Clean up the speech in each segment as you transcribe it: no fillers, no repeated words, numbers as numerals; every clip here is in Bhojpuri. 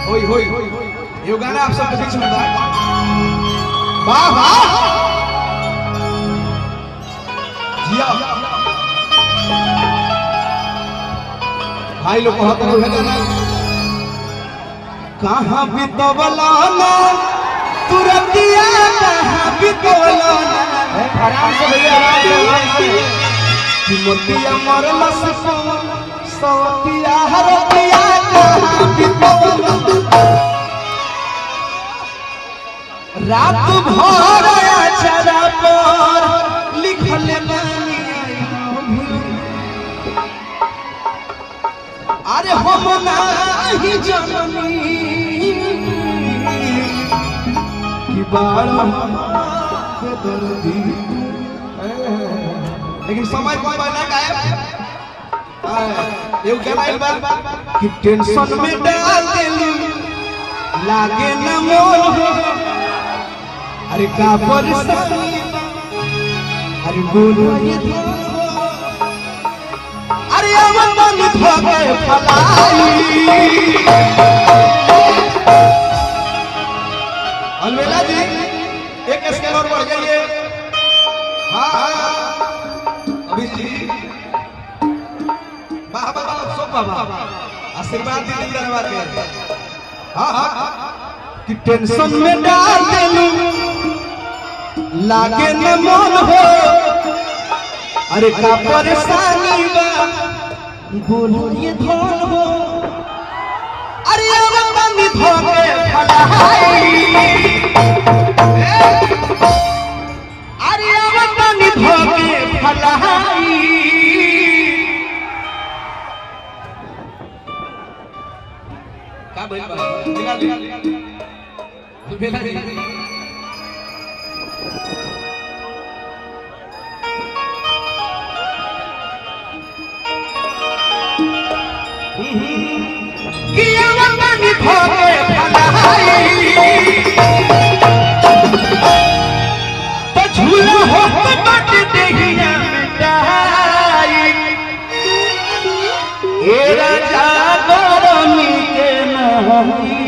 होई होई ये गाना आप सबके बीच में वाह वाह जिया भाई लोग कहते हैं गाना कहाँ बितवला ना तुरंतिया कहाँ बितवला ना आराम से भैया आराम से मोतिया मरला सवतिया हरतिया कहाँ बितवला रात भर चरा पर लिखल बानी अरे हम नाही जननी कि बाड़ा दर्दी लेकिन समय कोई बना गायब ये गाना कि टेंशन में डाल देलू लागे न मोल अरे का परेशानी अरे बोलो ये अरे अमन मन धोके फलाई अलवेला जी एक स्केल और बढ़ जाइए हाँ अभी जी वाह वाह सो बाबा आशीर्वाद दीजिए धन्यवाद हाँ हाँ कि टेंशन में डाल देलू लागे न मन हो अरे का परेशानी बा बोलो ये धन हो अरे अमन धोके फलाई अरे अमन धोके फलाई का बोल बा बेला किया मनी भोगे फलाई तो झूला हो बट देहिया मिटाई ए राजा गरमी के नहीं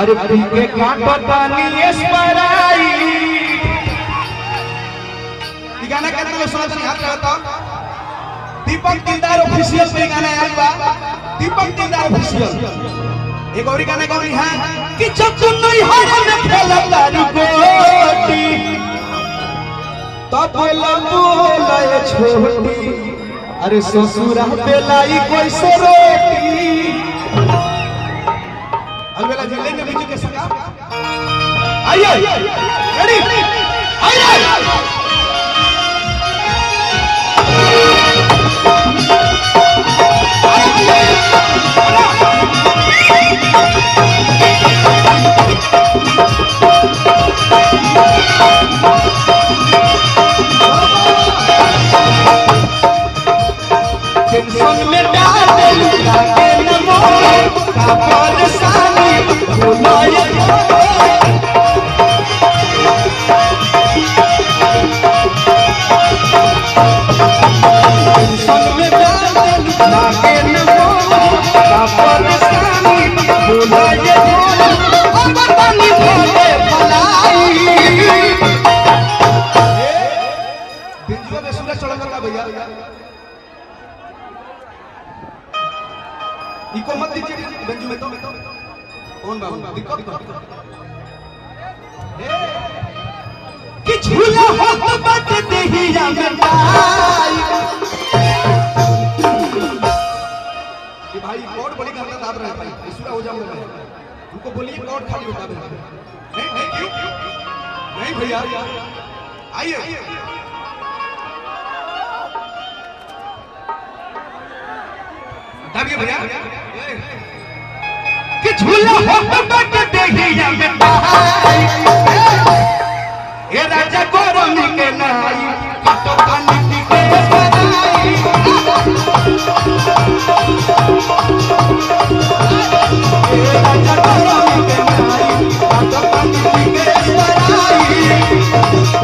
अरे पी के काटो तानी स्पराई ये गाना कहते लोग सुना सुना हाथ लगाता दीपक दिलदार ऑफिशियल पे गाना आया बा दीपक दिलदार ऑफिशियल एक और गाना गाउनी है कि जब तुम नहीं हरे में खेला तारी गोटी तब बोला छोटी अरे ससुरा बेलाई कोई से रोटी अलवेला जी लेंगे बीच के संग आइए रेडी आइए टेंशन में डाल देलू लागे न मोर का परेशानी बोलो ये टेंशन में डाल देलू लागे न मोर का परेशानी बोलो ये पानी भोगे फलाई बिंदु में सूरज चढ़ लगा भैया इको मत दीजिए गंजू में तो कौन बाबू दिक्कत कि झूला हो बट देहिया मिटाई कि भाई कोड बड़ी करना दाद रहे भाई इसुरा हो जाऊंगा मैं उनको बोलिए कोड खाली बता दे नहीं नहीं क्यों नहीं भैया आइए तब ये भैया कि झूला हो बट देहिया मिटाई ए राजा गरमी के नाई काटो पानी पी के सराई ए राजा गरमी के नाई काटो पानी पी के सराई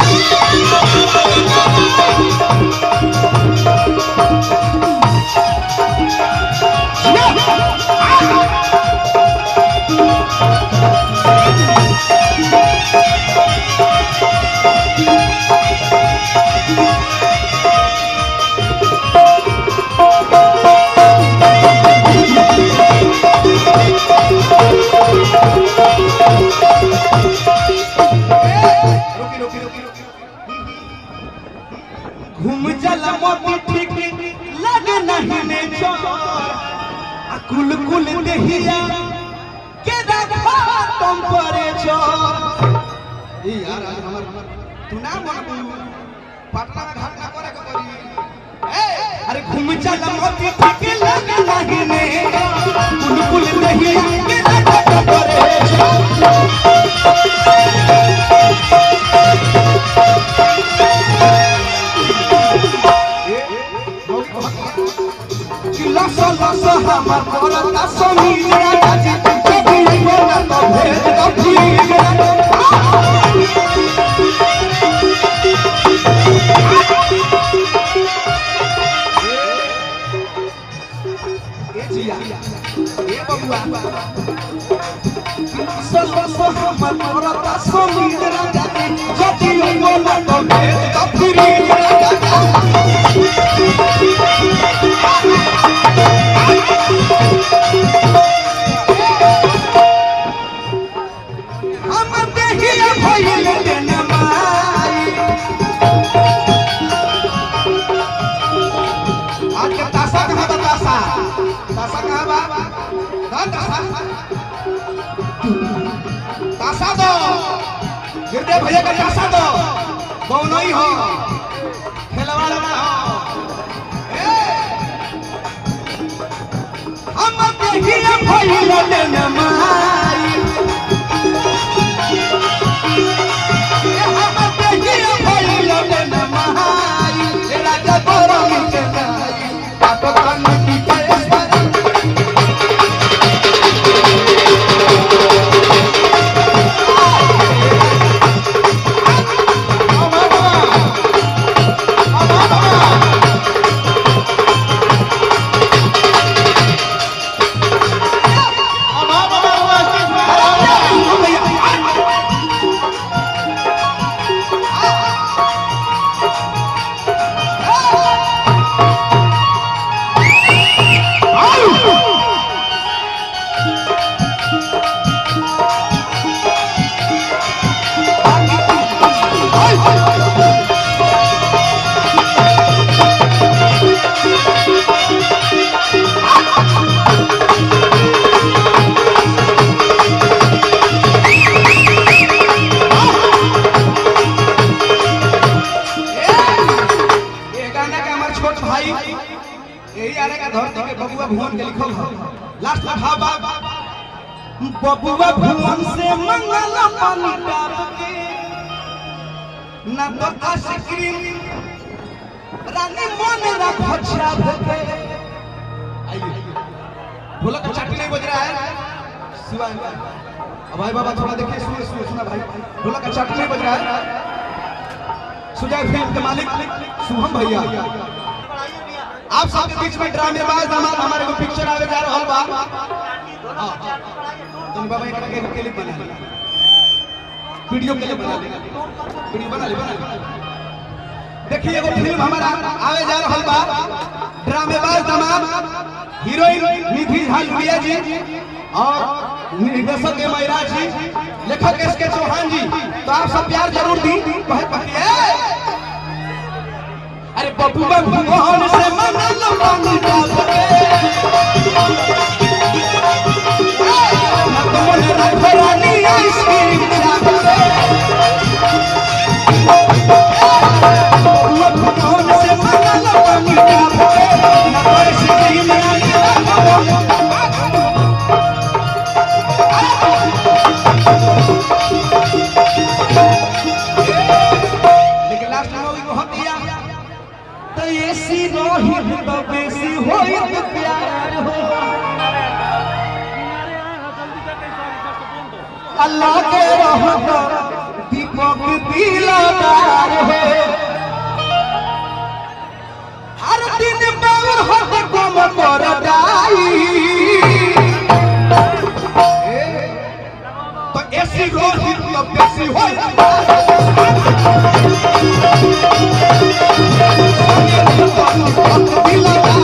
कुल देहिया के रखा टेम्परेचर। ए यार आज हमर तू ना मन पटना में घटना करे के करी। ए अरे घूम चल मोती ठीक लगे नहीं ने कुल देहिया के रखा टेम्परेचर। लसा लसा हमर करता समीर राजा कभी बोला तो भेज दो ठीक ए जिया ए बबुआ लसा लसा हमर करता समीर राजा कभी बोला तो भेज दो ठीक भैया का तासा दो कौन ही हो खेलवाड़ ना हो। हम देखिए भइल न माई हम देखिए भइल न माई राजा तोरम के नाई आप कन की लास्ट भाव बबुआ भुवन से मंगल पानी डाल के ना तो आइसक्रीम रानी मन रखो छाप के। आइए बोला तो चाटी नहीं बज रहा है शिवाय अब भाई बाबा थोड़ा देखिए सुनिए सुना भाई बोला का चाटी नहीं बज रहा है। सुजय फिल्म के मालिक शुभम भैया आप सबके बीच में ड्रामेबाज दामाद हमारे को पिक्चर आवे जा रहल बा। तुम बाबा एक क्लिप बना ले वीडियो क्लिप बना ले वीडियो बना ले देखिए एगो फिल्म हमारा आवे जा रहल बा। ड्रामेबाज दामाद हीरोइन निधि झालुरिया जी और निर्देशक एम आई जी लेखक एस के चौहान जी। तो आप सब प्यार जरूर दी कहे पकड़िए। अरे बबुआ भगवान से मंगल पानी डाल के ना तो मन रखो रानी आइसक्रीम चाप के। बबुआ भगवान से मंगल पानी डाल के ना तो आइसक्रीम लेकिन लास्ट में वो बहुत दिया तो ऐसी रोही तो बेसी होई तो प्यार हो। अल्लाह के रहमत दीपक दिलदार हो। हर दिन बावर होत कम कर दाई तो ऐसी रोही तो बेसी होई दिलदार